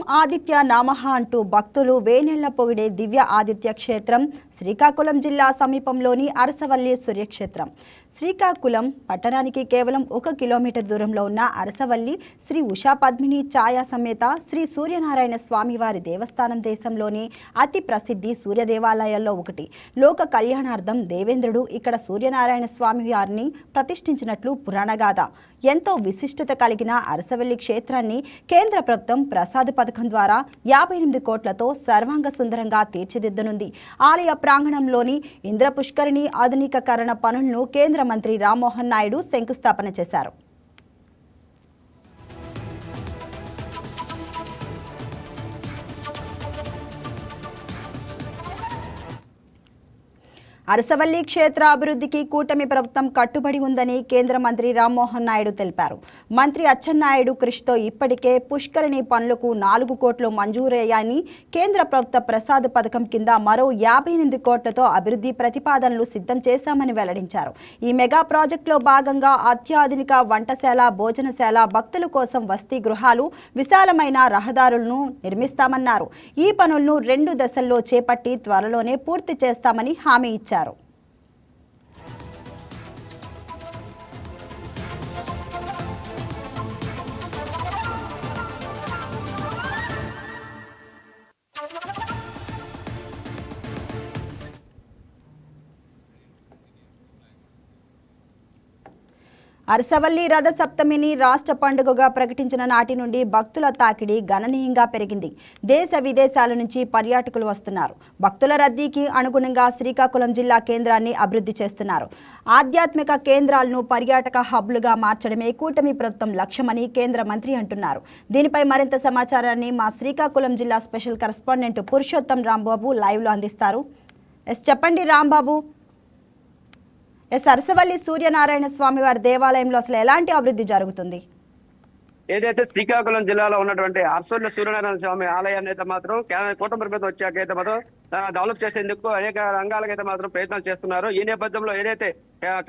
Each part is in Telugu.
ఆదిత్య నామః అంటూ భక్తులు వేనెళ్ల పొగిడే దివ్య ఆదిత్య క్షేత్రం శ్రీకాకుళం జిల్లా సమీపంలోని అరసవల్లి సూర్యక్షేత్రం. శ్రీకాకుళం పట్టణానికి కేవలం 1 కిలోమీటర్ దూరంలో ఉన్న అరసవల్లి శ్రీ ఉషా పద్మిని ఛాయా సమేత శ్రీ సూర్యనారాయణ స్వామివారి దేవస్థానం దేశంలోని అతి ప్రసిద్ధి సూర్య దేవాలయాల్లో ఒకటి. లోక కళ్యాణార్థం దేవేంద్రుడు ఇక్కడ సూర్యనారాయణ స్వామి వారిని ప్రతిష్ఠించినట్లు పురాణగాథ. ఎంతో విశిష్టత కలిగిన అరసవల్లి క్షేత్రాన్ని కేంద్ర ప్రభుత్వం ప్రసాద్ పథకం ద్వారా 58 కోట్లతో సర్వాంగ సుందరంగా తీర్చిదిద్దనుంది. ఆలయ ప్రాంగణంలోని ఇంద్ర పుష్కరిణి ఆధునికీకరణ పనులను కేంద్ర మంత్రి రామ్మోహన్ నాయుడు శంకుస్థాపన చేశారు. అరసవల్లి క్షేత్ర అభివృద్ధికి కూటమి ప్రభుత్వం కట్టుబడి ఉందని కేంద్ర మంత్రి రామ్మోహన్ నాయుడు తెలిపారు. మంత్రి అచ్చెన్నాయుడు కృషితో ఇప్పటికే పుష్కరిణి పనులకు 4 కోట్లు మంజూరయ్యాయని, కేంద్ర ప్రభుత్వ ప్రసాద్ పథకం కింద మరో 58 కోట్లతో అభివృద్ధి ప్రతిపాదనలు సిద్ధం చేశామని వెల్లడించారు. ఈ మెగా ప్రాజెక్టులో భాగంగా అత్యాధునిక వంటశాల, భోజనశాల, భక్తుల కోసం వసతి గృహాలు, విశాలమైన రహదారులను నిర్మిస్తామన్నారు. ఈ పనులను 2 దశల్లో చేపట్టి త్వరలోనే పూర్తి చేస్తామని హామీ ఇచ్చారు. అరసవల్లి రథ సప్తమిని రాష్ట్ర పండుగగా ప్రకటించిన నాటి నుండి భక్తుల తాకిడి గణనీయంగా పెరిగింది. దేశ విదేశాల నుంచి పర్యాటకులు వస్తున్నారు. భక్తుల రద్దీకి అనుగుణంగా శ్రీకాకుళం జిల్లా కేంద్రాన్ని అభివృద్ధి చేస్తున్నారు. ఆధ్యాత్మిక కేంద్రాలను పర్యాటక హబ్లుగా మార్చడమే కూటమి ప్రభుత్వం లక్ష్యమని కేంద్ర మంత్రి అంటున్నారు. దీనిపై మరింత సమాచారాన్ని మా శ్రీకాకుళం జిల్లా స్పెషల్ కరెస్పాండెంట్ పురుషోత్తం రాంబాబు లైవ్లో అందిస్తారు. చెప్పండి రాంబాబు, అరసవల్లి సూర్యనారాయణ స్వామి వారి దేవాలయంలో అసలు ఎలాంటి అభివృద్ధి జరుగుతుంది? ఏదైతే శ్రీకాకుళం జిల్లాలో ఉన్నటువంటి అరసవల్లి సూర్యనారాయణ స్వామి ఆలయాన్ని అయితే మాత్రం కూటమి ప్రభుత్వం వచ్చాక అయితే మాత్రం డెవలప్ చేసేందుకు అనేక రంగాలకైతే మాత్రం ప్రయత్నాలు చేస్తున్నారు. ఈ నేపథ్యంలో ఏదైతే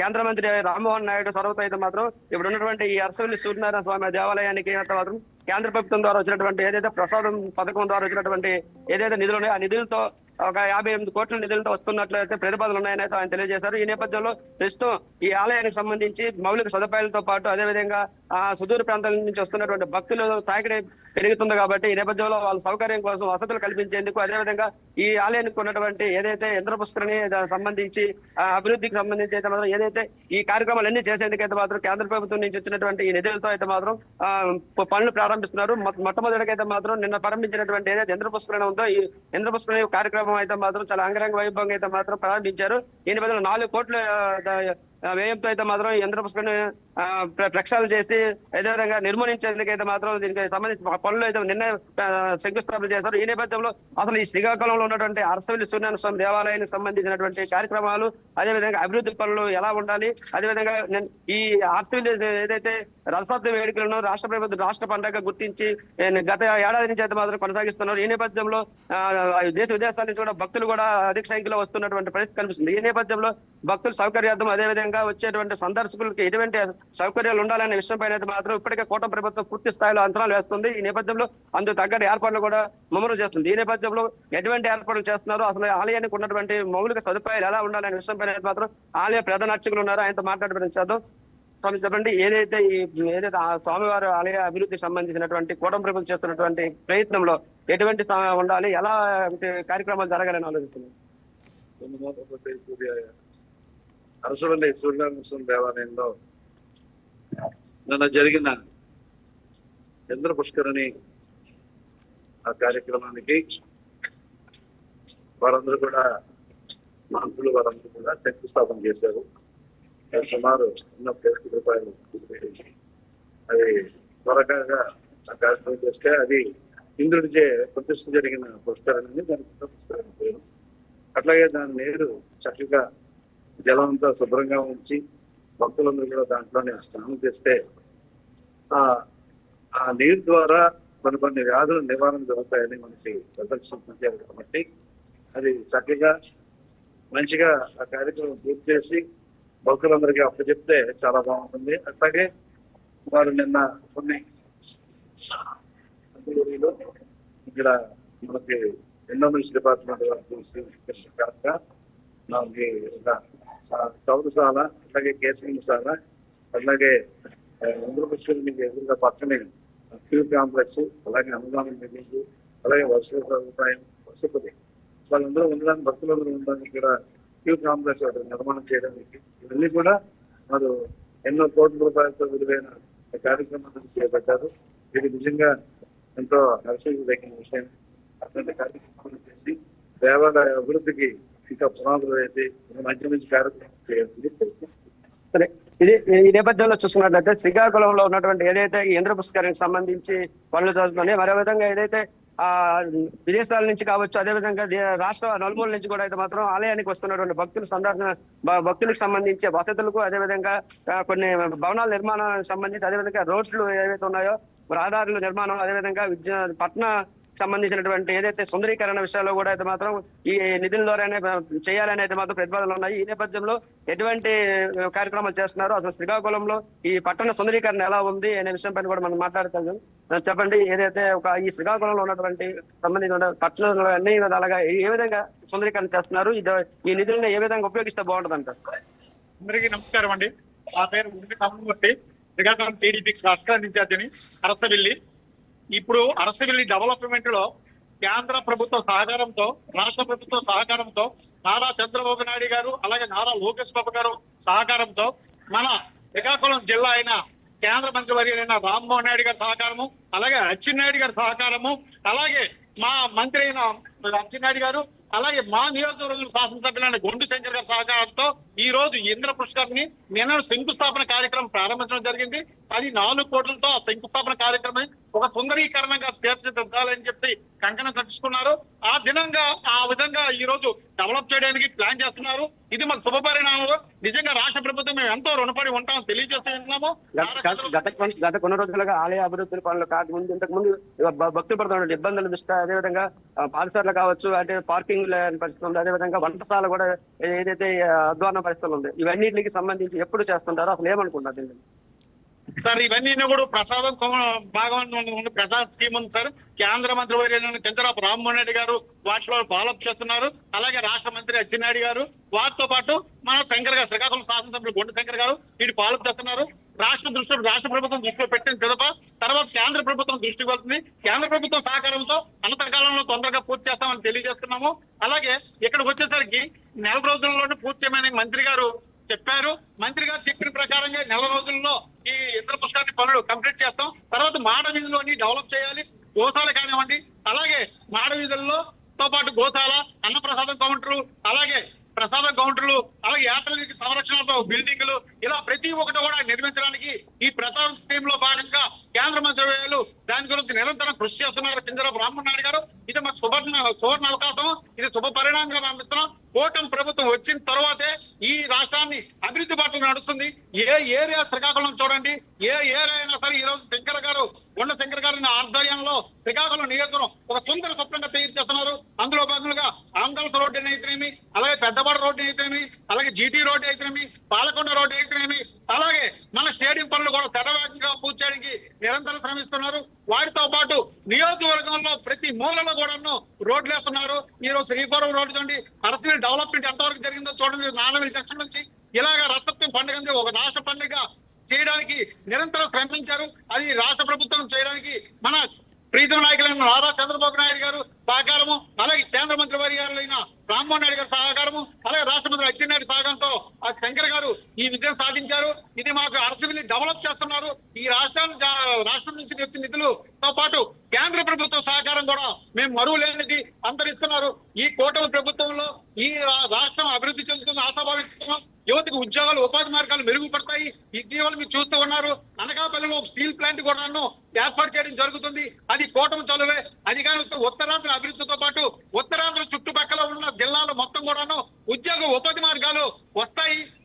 కేంద్ర మంత్రి రామ్మోహన్ నాయుడు చొరవతో అయితే మాత్రం ఇప్పుడు ఉన్నటువంటి ఈ అరసవల్లి సూర్యనారాయణ స్వామి దేవాలయానికి అయితే మాత్రం కేంద్ర ప్రభుత్వం ద్వారా వచ్చినటువంటి ఏదైతే ప్రసాదం పథకం ద్వారా వచ్చినటువంటి ఏదైతే నిధులు ఉన్నాయో ఆ నిధులతో ఒక 58 కోట్ల నిధులతో వస్తున్నట్లయితే ప్రతిపాదనలు ఉన్నాయని అయితే ఆయన తెలియజేశారు. ఈ నేపథ్యంలో ప్రస్తుతం ఈ ఆలయానికి సంబంధించి మౌలిక సదుపాయాలతో పాటు అదేవిధంగా సుదూర ప్రాంతాల నుంచి వస్తున్నటువంటి భక్తులు తాకిడి పెరుగుతుంది కాబట్టి ఈ నేపథ్యంలో వాళ్ళ సౌకర్యం కోసం వసతులు కల్పించేందుకు, అదేవిధంగా ఈ ఆలయానికి ఉన్నటువంటి ఏదైతే ఇంద్ర పుష్కరిణి సంబంధించి అభివృద్ధికి సంబంధించి అయితే మాత్రం ఏదైతే ఈ కార్యక్రమాలన్నీ చేసేందుకైతే మాత్రం కేంద్ర ప్రభుత్వం నుంచి వచ్చినటువంటి ఈ నిధులతో అయితే మాత్రం పనులు ప్రారంభిస్తున్నారు. మొట్టమొదటికైతే మాత్రం నిన్న ప్రారంభించినటువంటి ఏదైతే ఇంద్ర పుష్కరిణి ఉందో ఈ ఇంద్ర పుష్కరిణి కార్యక్రమం అయితే మాత్రం చాలా అంగరంగ వైభవంగా అయితే మాత్రం ప్రారంభించారు. ఈ నేపథ్యంలో 4 కోట్ల వ్యయంతో అయితే మాత్రం ఇంద్ర పుష్కరిణి ప్రక్షాళన చేసి అదేవిధంగా నిర్మూలించేందుకైతే మాత్రం దీనికి సంబంధించిన పనులు అయితే నిన్న శంకుస్థాపన చేశారు. ఈ నేపథ్యంలో అసలు ఈ శ్రీకాకుళంలో ఉన్నటువంటి అరసవల్లి సూర్యనారాయణ స్వామి దేవాలయానికి సంబంధించినటువంటి కార్యక్రమాలు, అదేవిధంగా అభివృద్ధి పనులు ఎలా ఉండాలి, అదేవిధంగా ఈ అరసవల్లి ఏదైతే రథసప్తమి వేడుకలను రాష్ట్ర ప్రభుత్వం రాష్ట్ర పండుగ గుర్తించి గత ఏడాది నుంచి అయితే మాత్రం కొనసాగిస్తున్నారు. ఈ నేపథ్యంలో దేశ విదేశాల నుంచి కూడా భక్తులు కూడా అధిక సంఖ్యలో వస్తున్నటువంటి పరిస్థితి కనిపిస్తుంది. ఈ నేపథ్యంలో భక్తుల సౌకర్యార్థం అదేవిధంగా వచ్చేటువంటి సందర్శకులకి ఎటువంటి సౌకర్యాలు ఉండాలనే విషయం పైన మాత్రం ఇప్పటికే కూటమి ప్రభుత్వం పూర్తి స్థాయిలో అంచనాలు వేస్తుంది. ఈ నేపథ్యంలో అందుకు తగ్గట్టు ఏర్పాట్లు కూడా ముమ్మరం చేస్తుంది. ఈ నేపథ్యంలో ఎటువంటి ఏర్పాట్లు చేస్తున్నారు, అసలు ఆలయానికి ఉన్నటువంటి మౌలిక సదుపాయాలు ఎలా ఉండాలనే విషయం పైన మాత్రం ఆలయ ప్రధాన అర్చకులు ఉన్నారు, ఆయనతో మాట్లాడడం స్వామి చెప్పండి. ఏదైతే ఆ స్వామివారి ఆలయ అభివృద్ధికి సంబంధించినటువంటి కూటమి ప్రభుత్వం చేస్తున్నటువంటి ప్రయత్నంలో ఎటువంటి ఉండాలి, ఎలా కార్యక్రమాలు జరగాలని ఆలోచిస్తున్నారు? అరసవల్లి సూర్యనారాయణ స్వామి దేవాలయంలో నిన్న జరిగిన ఇంద్ర పుష్కరిణి ఆ కార్యక్రమానికి వారందరూ కూడా మంత్రులు వారందరూ కూడా శంకుస్థాపన చేశారు. సుమారు 1 కోట్ల రూపాయలు అది త్వరగా ఆ కార్యక్రమం చేస్తే అది ఇంద్రుడిచే ప్రతిష్ఠ జరిగిన పుష్కరిణి, దానికి పుష్కరిణి పేరు. అట్లాగే దాని నీరు చక్కగా జలం అంతా శుభ్రంగా ఉంచి భక్తులందరూ కూడా దాంట్లోనే స్నానం చేస్తే ఆ నీరు ద్వారా కొన్ని వ్యాధుల నివారణ జరుగుతాయని మనకి ప్రదర్శించారు. కాబట్టి అది చక్కగా మంచిగా ఆ కార్యక్రమం పూర్తి చేసి భక్తులందరికీ అప్పచెప్తే చాలా బాగుంటుంది. అట్లాగే వారు నిన్న కొన్ని ఇక్కడ మనకి ఎండోమెంట్స్ డిపార్ట్మెంట్ వారు చూసి కనుక మనకి ఒక చౌరశాల, అలాగే కేశవశాల, అలాగే ఇంద్రపుష్కర్ మీకు ఎదురుగా పక్కనే క్యూ కాంప్లెక్స్, అలాగే అనుదానం నిర్మించి, అలాగే వసతి సదుపాయం, వసతి వాళ్ళందరూ ఉండడానికి, భక్తులందరూ ఉండడానికి ఇక్కడ క్యూ కాంప్లెక్స్ నిర్మాణం చేయడానికి ఇవన్నీ కూడా వారు ఎన్నో కోట్ల రూపాయలతో విలువైన కార్యక్రమాలు చేపట్టారు. ఇది నిజంగా ఎంతో హర్షించదగిన విషయం. అటువంటి కార్యక్రమాలు చేసి దేవాలయ అభివృద్ధికి ఇంకా పునాదులు వేసి మంచి మంచి కార్యక్రమాలు చేయాలి. సరే, ఈ నేపథ్యంలో చూసుకున్నట్లయితే శ్రీకాకుళంలో ఉన్నటువంటి ఏదైతే ఈ ఇంద్ర పుష్కరానికి సంబంధించి పనులు జరుగుతున్నాయి, మరో విధంగా ఏదైతే విదేశాల నుంచి కావచ్చు, అదేవిధంగా రాష్ట్ర నలుమూల నుంచి కూడా అయితే మాత్రం ఆలయానికి వస్తున్నటువంటి భక్తులకు సంబంధించి వసతులకు, అదేవిధంగా కొన్ని భవనాల నిర్మాణానికి సంబంధించి, అదేవిధంగా రోడ్లు ఏవైతే ఉన్నాయో రహదారుల నిర్మాణం, అదేవిధంగా పట్టణ సంబంధించినటువంటి ఏదైతే సుందరీకరణ విషయాల్లో కూడా అయితే మాత్రం ఈ నిధుల ద్వారానే చేయాలని అయితే మాత్రం ప్రతిపాదనలు ఉన్నాయి. ఈ నేపథ్యంలో ఎటువంటి కార్యక్రమాలు చేస్తున్నారు, అసలు శ్రీకాకుళంలో ఈ పట్టణ సుందరీకరణ ఎలా ఉంది అనే విషయం పైన కూడా మనం మాట్లాడుతాం. చెప్పండి, ఏదైతే ఈ శ్రీకాకుళంలో ఉన్నటువంటి సంబంధించిన పట్టణంలో అన్ని విధాలుగా ఏ విధంగా సుందరీకరణ చేస్తున్నారు, ఈ నిధులను ఏ విధంగా ఉపయోగిస్తే బాగుంటుంది అంటారు? అందరికీ నమస్కారం అండి. నా పేరు కమలమూర్తి, శ్రీకాకుళం టీడీపీ రాష్ట్ర ఇన్ఛార్జిని. అరసవిల్లి ఇప్పుడు అరసవిల్లి డెవలప్మెంట్ లో కేంద్ర ప్రభుత్వ సహకారంతో, రాష్ట్ర ప్రభుత్వ సహకారంతో, నారా చంద్రబాబు నాయుడు గారు, అలాగే నారా లోకేష్ బాబు గారు సహకారంతో, మన శ్రీకాకుళం జిల్లా అయిన కేంద్ర మంత్రి వర్యులైన రామ్మోహన్ నాయుడు గారి సహకారము, అలాగే అచ్చెన్నాయుడు గారి సహకారము, అలాగే మా మంత్రి అయిన అచ్చెన్నాయుడు గారు, అలాగే మా నియోజకవర్గం శాసనసభ్యులైన గొండు శంకర్ గారి సహకారంతో ఈ రోజు ఇంద్ర పుష్కర్ని నిన్న శంకుస్థాపన కార్యక్రమం ప్రారంభించడం జరిగింది. అది 4 కోట్లతో ఆ శంకుస్థాపన కార్యక్రమం ఒక సుందరీకరణంగా తీర్చిదిద్దాలని చెప్పి కంకణం కట్టుకున్నారు. ఆ విధంగా ఈ రోజు డెవలప్ చేయడానికి ప్లాన్ చేస్తున్నారు. ఇది మాకు శుభ పరిణామం. నిజంగా రాష్ట్ర ప్రభుత్వం మేము ఎంతో రుణపడి ఉంటామని తెలియజేస్తున్నాము. గత కొన్ని రోజులుగా ఆలయ అభివృద్ధి పనులు కాకముందు, ఇంతకు ముందు భక్తులు పడుతున్న ఇబ్బందుల దృష్ట్యా, అదేవిధంగా పాదసార్లు కావచ్చు, అంటే పార్కింగ్ పరిస్థితి ఉంది, అదేవిధంగా వంటశాల కూడా ఏదైతే అధ్వాన పరిస్థితులు ఉంది, ఇవన్నిటికి సంబంధించి ఎప్పుడు చేస్తుంటారో అసలు ఏమనుకుంటారు? సార్, ఇవన్నీ కూడా ప్రసాదం భాగం ప్రసాద్ స్కీమ్ ఉంది సార్. కేంద్ర మంత్రి వర్యులైన చంద్రబాబు రామ్మోహన్ రెడ్డి గారు వాటిలో ఫాలోఅప్ చేస్తున్నారు. అలాగే రాష్ట్ర మంత్రి అచ్చెన్నాయుడు గారు, వారితో పాటు మన శంకర్ గారు, శ్రీకాకుళం శాసనసభ్యులు గొండు శంకర్ గారు వీటి ఫాలోఅప్ చేస్తున్నారు. రాష్ట్ర ప్రభుత్వం దృష్టిలో పెట్టిన పిదప తర్వాత కేంద్ర ప్రభుత్వం దృష్టికి వెళ్తుంది. కేంద్ర ప్రభుత్వం సహకారంతో అనంతకాలంలో తొందరగా పూర్తి చేస్తామని తెలియజేస్తున్నాము. అలాగే ఇక్కడికి వచ్చేసరికి 4 రోజుల్లోనే పూర్తి చేయమని మంత్రి గారు చెప్పారు. మంత్రి గారు చెప్పిన ప్రకారంగా 4 రోజుల్లో ఈ ఇంద్ర పుష్కరాన్ని పనులు కంప్లీట్ చేస్తాం. తర్వాత మాడ వీధిలోని డెవలప్ చేయాలి. గోశాల కానివ్వండి, అలాగే మాడ వీధుల్లో తో పాటు గోశాల, అన్నప్రసాదం కౌంటర్లు, అలాగే ప్రసాద కౌంటర్లు, అలాగే యాత్రిక సంరక్షణతో బిల్డింగ్లు, ఇలా ప్రతి ఒక్కటి కూడా నిర్మించడానికి ఈ ప్రసాద స్కీమ్ లో భాగంగా కేంద్ర మంత్రివర్యులు దాని గురించి నిరంతరం కృషి చేస్తున్నారు చంద్రబాబు రామ్మోహన్ నాయుడు గారు. ఇది మాకు సువర్ణ అవకాశం, ఇది శుభ పరిణామంగా భావిస్తున్నాం. కూటమి ప్రభుత్వం వచ్చిన తర్వాతే ఈ రాష్ట్రాన్ని అభివృద్ధి బాటలో నడుస్తుంది. ఏ ఏరియా శ్రీకాకుళం చూడండి, ఏ ఏరియా అయినా సరే ఈ రోజు శంకర్ గారు, కొండ శంకర్ గారి ఆధ్వర్యంలో శ్రీకాకుళం నియోజకవర్గం ఒక సుందర స్వప్నంగా తయారు చేస్తున్నారు. అందులో భాగంగా ఆంధ్రప్రదేశ్ రోడ్డు అయితేనేమి, అలాగే పెద్దపాడు రోడ్డు అయితేనేమి, అలాగే జీటీ రోడ్డు అయితేనేమి, పాలకొండ రోడ్డు అయితేనేమి, అలాగే మన స్టేడియం పనులు కూడా తెరవేగంగా పూర్తి చేయడానికి నిరంతరం శ్రమిస్తున్నారు. వాటితో పాటు నియోజకవర్గంలో ప్రతి మూలలో కూడా రోడ్లు వేస్తున్నారు. ఈ రోజు శ్రీకాకుళం రోడ్డు చూడండి, అరసవిల్లి డెవలప్మెంట్ ఎంతవరకు జరిగిందో చూడండి. నానవెల్లి జంక్షన్ నుంచి ఇలాగా రసత్వం పండుగ ఒక రాష్ట్ర పండుగ చేయడానికి నిరంతరం శ్రమించారు. అది రాష్ట్ర ప్రభుత్వం చేయడానికి మన ప్రీతం నాయకులైన నారా చంద్రబాబు నాయుడు గారు సహకారము, అలాగే కేంద్ర మంత్రి వర్యులైన రామ్మోహన్ నాయుడు గారి సహకారము, అలాగే రాష్ట్ర మంత్రి అచ్చెన్నాయుడు సహకారంతో ఆ శంకర్ గారు ఈ విజయం సాధించారు. ఇది మాకు అరసవిల్లి డెవలప్ చేస్తున్నారు. ఈ రాష్ట్రం నుంచి వచ్చిన నిధులతో పాటు కేంద్ర ప్రభుత్వ సహకారం కూడా మేము మరువు లేనిది అంతరిస్తున్నారు. ఈ కూటమి ప్రభుత్వంలో ఈ రాష్ట్రం అభివృద్ధి చెందుతున్న ఆశాభావిస్తున్నాం. యువతకు ఉద్యోగాలు, ఉపాధి మార్గాలు మెరుగుపడతాయి. ఇటీవల మీరు చూస్తూ ఉన్నారు, అనకాపల్లిలో ఒక స్టీల్ ప్లాంట్ కూడా ఏర్పాటు చేయడం జరుగుతుంది. అది కూటమి చలువే. అది కానీ ఉత్తరాంధ్ర అభివృద్ధితో పాటు ఉత్తరాంధ్ర చుట్టుపక్కల ఉన్న జిల్లాలు మొత్తం కూడాను ఉద్యోగ ఉపాధి మార్గాలు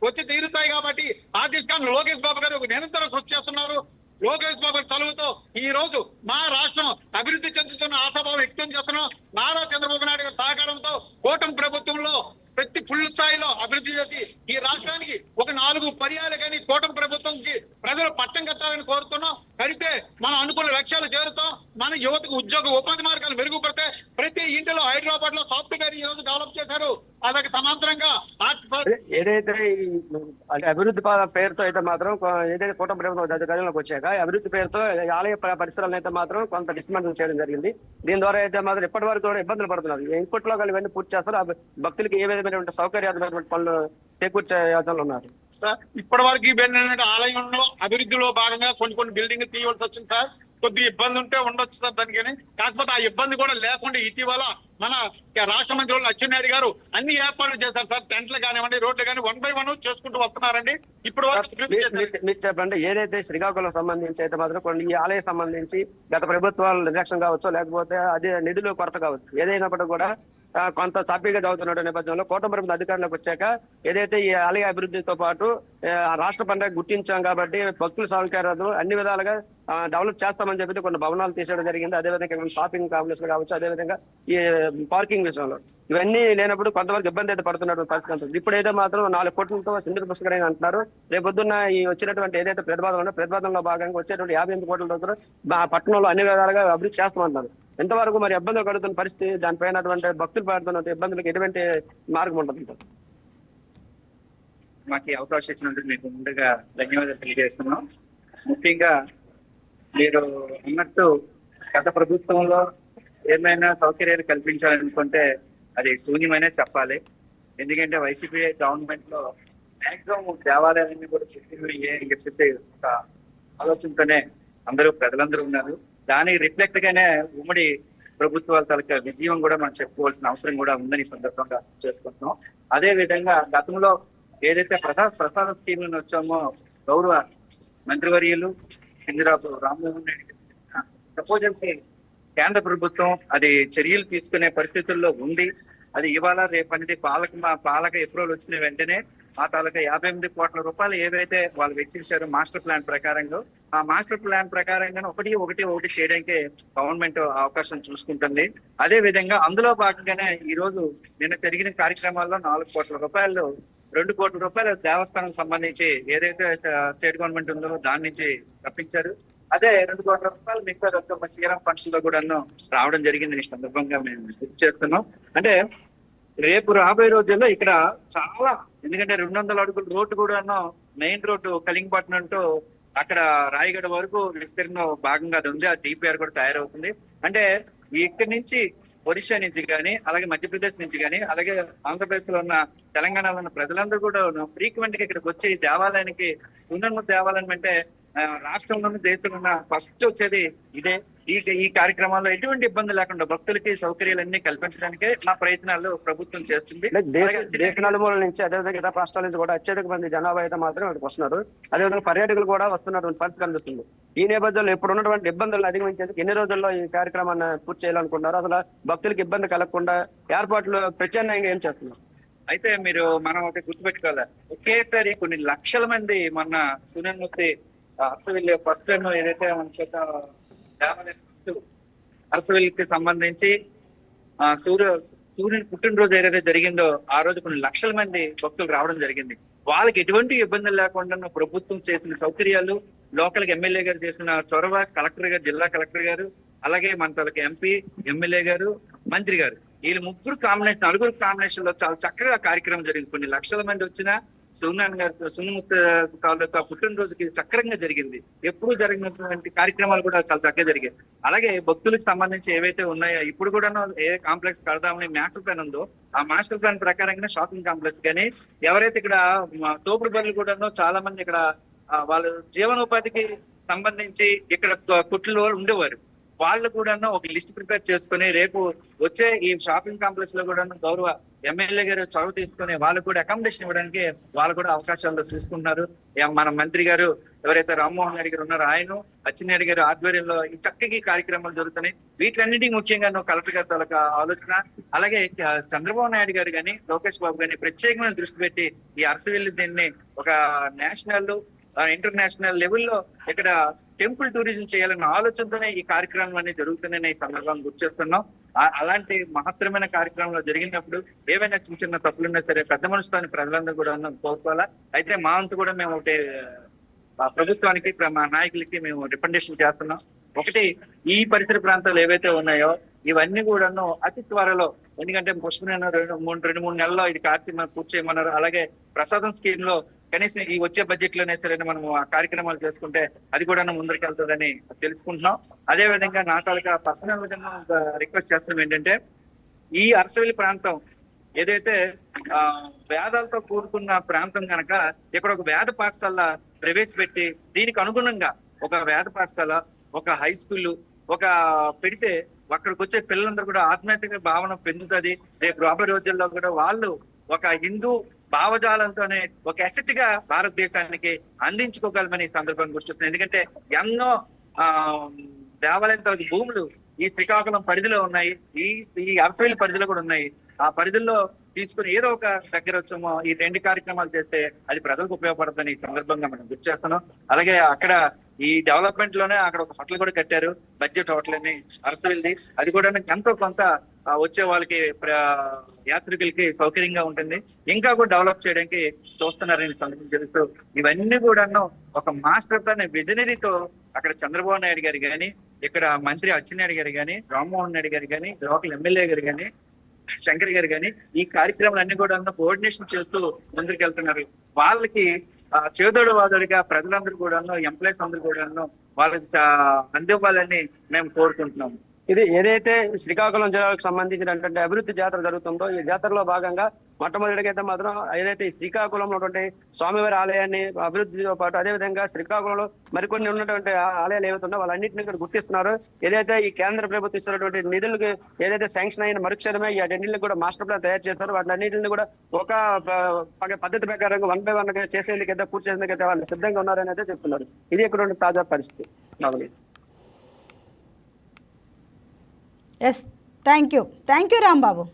వచ్చి తీరుతాయి. కాబట్టి ఆ దిశగా లోకేష్ బాబు గారు నిరంతరం కృషి చేస్తున్నారు. లోకేష్ బాబు చలువుతో ఈ రోజు మా రాష్ట్రం అభివృద్ధి చెందుతున్న ఆశాభావం వ్యక్తం చేస్తున్నాం. నారా చంద్రబాబు నాయుడు గారి సహకారంతో కూటమి ప్రభుత్వంలో ప్రతి ఫుల్ స్థాయిలో అభివృద్ధి చేసి ఈ రాష్ట్రానికి ఒక 4 పర్యాలు కానీ కూటమి ప్రభుత్వంకి ప్రజలు పట్టం కట్టాలని కోరుతున్నాం. కడితే మనం అనుకున్న లక్ష్యాలు చేరుతాం. మన యువతకు ఉపాధి మార్గాలు మెరుగుపడితే ప్రతి ఇంటిలో హైదరాబాద్ లో సాఫ్ట్వేర్ ఈ రోజు డెవలప్ చేశారు. అదొక సమాంతరంగా ఏదైతే అంటే అభివృద్ధి పేరుతో అయితే మాత్రం ఏదైతే కూటమి ప్రభుత్వం గదిలోకి వచ్చాక అభివృద్ధి పేరుతో ఆలయ పరిసరాలను అయితే మాత్రం కొంత డిస్మెంటల్ చేయడం జరిగింది. దీని ద్వారా అయితే మాత్రం ఇప్పటి వరకు కూడా ఇబ్బందులు పడుతున్నారు. ఇన్పుట్ లో ఇవన్నీ పూర్తి చేస్తారు. భక్తులకి ఏ విధమైనటువంటి సౌకర్యాత్మకమైన పనులు చేకూర్చే యోచనలు ఉన్నారు. సార్ ఇప్పటి వరకు ఈ ఆలయంలో అభివృద్ధిలో భాగంగా కొన్ని బిల్డింగ్ తీయవలసి వచ్చింది సార్. కొద్దిగా ఇబ్బంది ఉంటే ఉండొచ్చు సార్ దానికని. కాకపోతే ఆ ఇబ్బంది కూడా లేకుండా ఇటీవల మన రాష్ట్ర మంత్రి వాళ్ళు అచ్చెన్నాయుడు గారు అన్ని ఏర్పాట్లు చేశారు సార్. టెంట్లు కానివ్వండి, రోడ్లు కానీ 1 by 1 చేసుకుంటూ వస్తున్నారండి. ఇప్పుడు మీరు చెప్పండి, ఏదైతే శ్రీకాకుళం సంబంధించి అయితే మాత్రం కొన్ని ఈ ఆలయం సంబంధించి గత ప్రభుత్వాల నిర్లక్ష్యం కావచ్చు, లేకపోతే అదే నిధులు కొరత కావచ్చు, ఏదైనప్పటికీ కూడా కొంత సాఫీగా చదువుతున్న నేపథ్యంలో కూటమి ప్రభుత్వం అధికారంలోకి వచ్చాక ఏదైతే ఈ ఆలయ అభివృద్ధితో పాటు రాష్ట్ర పండుగ గుర్తించాం కాబట్టి భక్తుల సౌకర్యాలు అన్ని విధాలుగా డెవలప్ చేస్తామని చెప్పి కొన్ని భవనాలు తీసేయడం జరిగింది. అదేవిధంగా షాపింగ్ కాంప్లెక్స్ కావచ్చు, అదేవిధంగా ఈ పార్కింగ్ విషయంలో ఇవన్నీ లేనప్పుడు కొంతవరకు ఇబ్బంది అయితే పడుతున్నటువంటి పరిస్థితి. ఇప్పుడైతే మాత్రం 4 కోట్లతో సింధుడు పుష్కరంగా అంటున్నారు. రేపొద్దున్న ఈ వచ్చినటువంటి ఏదైతే ప్రతిపాదనలో భాగంగా వచ్చేటువంటి 58 కోట్లతో పట్టణంలో అన్ని విధాలుగా అభివృద్ధి చేస్తామంటున్నారు. ఎంతవరకు మరి ఇబ్బందులు కడుగుతున్న పరిస్థితి, దానిపైన భక్తులు పడుతున్న ఇబ్బందులకు ఎటువంటి మార్గం ఉంటుంది? మాకు అవకాశం ఇచ్చినందుకు మీకు ముందుగా ధన్యవాదాలు తెలియజేస్తున్నాం. ముఖ్యంగా మీరు అన్నట్టు గత ప్రభుత్వంలో ఏమైనా సౌకర్యాలు కల్పించాలనుకుంటే అది శూన్యమనే చెప్పాలి. ఎందుకంటే వైసీపీ గవర్నమెంట్ లో మాక్సిమం దేవాలయాలన్నీ కూడా చెప్పి ఒక ఆలోచనతోనే ప్రజలందరూ ఉన్నారు. దానికి రిఫ్లెక్ట్ గానే ఉమ్మడి ప్రభుత్వాల తాలూకా విజయం కూడా మనం చెప్పుకోవాల్సిన అవసరం కూడా ఉందని సందర్భంగా చేసుకుంటున్నాం. అదే విధంగా గతంలో ఏదైతే ప్రసాద స్కీమ్ వచ్చామో గౌరవ మంత్రివర్యులు చంద్రబాబు రామ్మోహన్ రెడ్డి ప్రపోజల్ కి కేంద్ర ప్రభుత్వం అది చర్యలు తీసుకునే పరిస్థితుల్లో ఉంది. అది ఇవాళ రేపనేది పాలక అప్రూవల్ వచ్చిన వెంటనే ఆ తాలూకా 58 కోట్ల రూపాయలు ఏవైతే వాళ్ళు వెచ్చించారో మాస్టర్ ప్లాన్ ప్రకారంగా, ఆ మాస్టర్ ప్లాన్ ప్రకారంగా ఒకటి చేయడానికి గవర్నమెంట్ అవకాశం చూసుకుంటుంది. అదే విధంగా అందులో భాగంగానే ఈ రోజు నిన్న జరిగిన కార్యక్రమాల్లో 4 కోట్ల రూపాయలు 2 కోట్ల రూపాయలు దేవస్థానం సంబంధించి ఏదైతే స్టేట్ గవర్నమెంట్ ఉందో దాని నుంచి రప్పించారు. అదే 2 కోట్ల రూపాయలు మిగతా శ్రీరామ్ ఫండ్స్ లో కూడా రావడం జరిగింది. ఈ సందర్భంగా మేము గుర్తు చేస్తున్నాం. అంటే రేపు రాబోయే రోజుల్లో ఇక్కడ చాలా, ఎందుకంటే 200 అడుగుల రోడ్డు కూడా మెయిన్ రోడ్డు కలింగపట్నం టు అక్కడ రాయగడ వరకు విస్తీర్ణం భాగంగా అది ఉంది. ఆ డిపిఆర్ కూడా తయారవుతుంది. అంటే ఇక్కడి నుంచి ఒరిస్సా నుంచి కానీ, అలాగే మధ్యప్రదేశ్ నుంచి కానీ, అలాగే ఆంధ్రప్రదేశ్ లో ఉన్న తెలంగాణలో ఉన్న ప్రజలందరూ కూడా ఫ్రీక్వెంట్ గా ఇక్కడికి వచ్చి దేవాలయానికి సుందరమ్మ దేవాలయం అంటే రాష్ట్రంలోని దేశంలో ఉన్న ఫస్ట్ వచ్చేది ఇదే. ఈ కార్యక్రమాల్లో ఎటువంటి ఇబ్బంది లేకుండా భక్తులకి సౌకర్యాలన్నీ కల్పించడానికే మా ప్రయత్నాలు ప్రభుత్వం చేస్తుంది. దేశ నలుమూల నుంచి అదేవిధంగా ఇతర రాష్ట్రాల నుంచి కూడా అత్యధిక మంది జనాభా అయితే మాత్రం ఇక్కడికి వస్తున్నారు. అదేవిధంగా పర్యాటకులు కూడా వస్తున్నటువంటి పరిస్థితి కనిపిస్తుంది. ఈ నేపథ్యంలో ఇప్పుడు ఉన్నటువంటి ఇబ్బందులను అధిగమించేందుకు ఎన్ని రోజుల్లో ఈ కార్యక్రమాన్ని పూర్తి చేయాలనుకుంటున్నారు? అసలు భక్తులకు ఇబ్బంది కలగకుండా ఏర్పాట్లు ప్రత్యామ్నాయంగా ఏం చేస్తున్నారు? అయితే మనం ఒకటి గుర్తుపెట్టుకోవాలి, ఒకేసారి కొన్ని లక్షల మంది మొన్న సునీల్మూర్తి అరసవెల్లి ఫస్ట్ టైం ఏదైతే మనకి అరసవెల్లికి సంబంధించి సూర్యుని పుట్టినరోజు ఏదైతే జరిగిందో ఆ రోజు కొన్ని లక్షల మంది భక్తులు రావడం జరిగింది. వాళ్ళకి ఎటువంటి ఇబ్బందులు లేకుండా ప్రభుత్వం చేసిన సౌకర్యాలు, లోకల్ ఎమ్మెల్యే గారు చేసిన చొరవ, కలెక్టర్ గారు, జిల్లా కలెక్టర్ గారు, అలాగే మన తనకి ఎంపీ, ఎమ్మెల్యే గారు, మంత్రి గారు, వీళ్ళు నలుగురు కాంబినేషన్ లో చాలా చక్కగా కార్యక్రమం జరిగింది. కొన్ని లక్షల మంది వచ్చినా సునీల్మూర్తి తాలూకా పుట్టినరోజుకి చక్కరంగా జరిగింది. ఎప్పుడు జరిగినటువంటి కార్యక్రమాలు కూడా చాలా చక్కగా జరిగాయి. అలాగే భక్తులకు సంబంధించి ఏవైతే ఉన్నాయో ఇప్పుడు కూడా ఏ కాంప్లెక్స్ కడదామని మాస్టర్ ప్లాన్ ఉందో ఆ మాస్టర్ ప్లాన్ ప్రకారంగానే షాపింగ్ కాంప్లెక్స్ కానీ, ఎవరైతే ఇక్కడ తోపుడు బండ్లు కూడా చాలా మంది ఇక్కడ వాళ్ళ జీవనోపాధికి సంబంధించి ఇక్కడ కుట్లలో ఉండేవారు, వాళ్ళు కూడా ఒక లిస్ట్ ప్రిపేర్ చేసుకుని రేపు వచ్చే ఈ షాపింగ్ కాంప్లెక్స్ లో కూడా గౌరవ ఎమ్మెల్యే గారు చొరవ తీసుకుని వాళ్ళు కూడా అకామిడేషన్ ఇవ్వడానికి వాళ్ళు కూడా అవకాశాలు చూసుకుంటున్నారు. మన మంత్రి గారు ఎవరైతే రామ్మోహన్ రెడ్డి గారు ఉన్నారో ఆయన, అచ్చెన్నాయుడు గారు ఆధ్వర్యంలో ఈ చక్కగా కార్యక్రమాలు జరుగుతున్నాయి. వీటిలన్నింటినీ ముఖ్యంగా కలెక్టర్ గారి తాలూకా ఆలోచన, అలాగే చంద్రబాబు నాయుడు గారు కానీ, లోకేష్ బాబు గానీ ప్రత్యేకమైన దృష్టి పెట్టి ఈ అరసవెల్లి దీన్ని ఒక నేషనల్ ఇంటర్నేషనల్ లెవెల్లో ఇక్కడ టెంపుల్ టూరిజం చేయాలన్న ఆలోచనతోనే ఈ కార్యక్రమం అనేది జరుగుతుందని ఈ సందర్భంగా గుర్తు చేస్తున్నాం. అలాంటి మహత్తరమైన కార్యక్రమంలో జరిగినప్పుడు ఏవైనా చిన్న తప్పులున్నా సరే పెద్ద మనసుతో ప్రజలందరూ కూడా కోరుకోవాలా. అయితే మా అంతా కూడా మేము ఒకటి ప్రభుత్వానికి, మా నాయకులకి మేము రికమెండేషన్ చేస్తున్నాం. ఒకటి ఈ పరిసర ప్రాంతాలు ఏవైతే ఉన్నాయో ఇవన్నీ కూడాను అతి త్వరలో, ఎందుకంటే పుష్పమైన రెండు మూడు నెలల్లో ఇది పూర్తి చేయమన్నారు. అలాగే ప్రసాదం స్కీమ్ లో కనీసం ఈ వచ్చే బడ్జెట్ లోనే సరే మనం ఆ కార్యక్రమాలు చేసుకుంటే అది కూడా ముందరికి వెళ్తుందని తెలుసుకుంటున్నాం. అదే విధంగా నా తాలూకా పర్సనల్ గా రిక్వెస్ట్ చేస్తాం ఏంటంటే, ఈ అరసవెల్లి ప్రాంతం ఏదైతే వేదాలతో కూడుకున్న ప్రాంతం కనుక ఇక్కడ ఒక వేద పాఠశాల ప్రవేశపెట్టి దీనికి అనుగుణంగా ఒక వేద పాఠశాల, ఒక హై స్కూల్ ఒక పెడితే అక్కడికి వచ్చే పిల్లలందరూ కూడా ఆత్మీయతగా భావన పెందుతుంది. రేపు రాబోయే రోజుల్లో కూడా వాళ్ళు ఒక హిందూ భావజాలంతోనే ఒక అసెట్ గా భారతదేశానికి అందించుకోగలమని ఈ సందర్భంగా గుర్తిస్తుంది. ఎందుకంటే ఎన్నో దేవాలయం తరగతి భూములు ఈ శ్రీకాకుళం పరిధిలో ఉన్నాయి, ఈ అరసవెల్లి పరిధిలో కూడా ఉన్నాయి. ఆ పరిధిలో తీసుకుని ఏదో ఒక దగ్గర వచ్చామో ఈ 2 కార్యక్రమాలు చేస్తే అది ప్రజలకు ఉపయోగపడుతుందని ఈ సందర్భంగా మనం గుర్తు చేస్తున్నాం. అలాగే అక్కడ ఈ డెవలప్మెంట్ లోనే అక్కడ ఒక హోటల్ కూడా కట్టారు, బడ్జెట్ హోటల్ అని అరసవెల్లి. అది కూడా ఎంతో కొంత వచ్చే వాళ్ళకి యాత్రికులకి సౌకర్యంగా ఉంటుంది. ఇంకా కూడా డెవలప్ చేయడానికి చూస్తున్నారని సందర్భం తెలుస్తూ ఇవన్నీ కూడాను ఒక మాస్టర్ ప్లాన్ విజనరీతో అక్కడ చంద్రబాబు నాయుడు గారు కానీ, ఇక్కడ మంత్రి అచ్చెన్నాయుడు గారు కానీ, రామ్మోహన్ నాయుడు గారు కానీ, లోకల్ ఎమ్మెల్యే గారు కానీ, శంకర్ గారు కానీ ఈ కార్యక్రమాలన్నీ కూడా కోఆర్డినేషన్ చేస్తూ ముందుకు వెళ్తున్నారు. వాళ్ళకి చేదోడు వాదోడిగా ప్రజలందరూ కూడాను, ఎంప్లాయీస్ అందరూ కూడాను వాళ్ళకి అందివ్వాలని మేము కోరుకుంటున్నాము. ఇది ఏదైతే శ్రీకాకుళం జిల్లాకు సంబంధించినటువంటి అభివృద్ధి జాతర జరుగుతుందో ఈ జాతరలో భాగంగా మొట్టమొదటిగా అయితే మాత్రం ఏదైతే ఈ శ్రీకాకుళంలో ఉన్నటువంటి స్వామివారి ఆలయాన్ని అభివృద్ధితో పాటు అదేవిధంగా శ్రీకాకుళంలో మరికొన్ని ఉన్నటువంటి ఆలయాలు ఏవైతే ఉన్నాయో వాళ్ళన్నింటినీ కూడా గుర్తిస్తున్నారు. ఏదైతే ఈ కేంద్ర ప్రభుత్వం ఇస్తున్నటువంటి నిధులకు ఏదైతే శాంక్షన్ అయిన మరుక్షణమే ఈ అన్నింటిని కూడా మాస్టర్ ప్లాన్ తయారు చేస్తారు. వాటిన్నింటిని కూడా ఒక పద్ధతి ప్రకారంగా 1 by 1 చేసేందుకైతే పూర్తి చేసేందుకైతే వాళ్ళు సిద్ధంగా ఉన్నారని అయితే చెప్తున్నారు. ఇది ఇక్కడ ఉన్న తాజా పరిస్థితి. Yes, thank you Rambabu.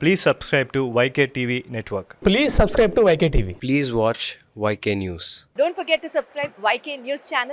Please subscribe to YK TV Network. Please subscribe to YK TV. Please watch YK News. Don't forget to subscribe YK News channel.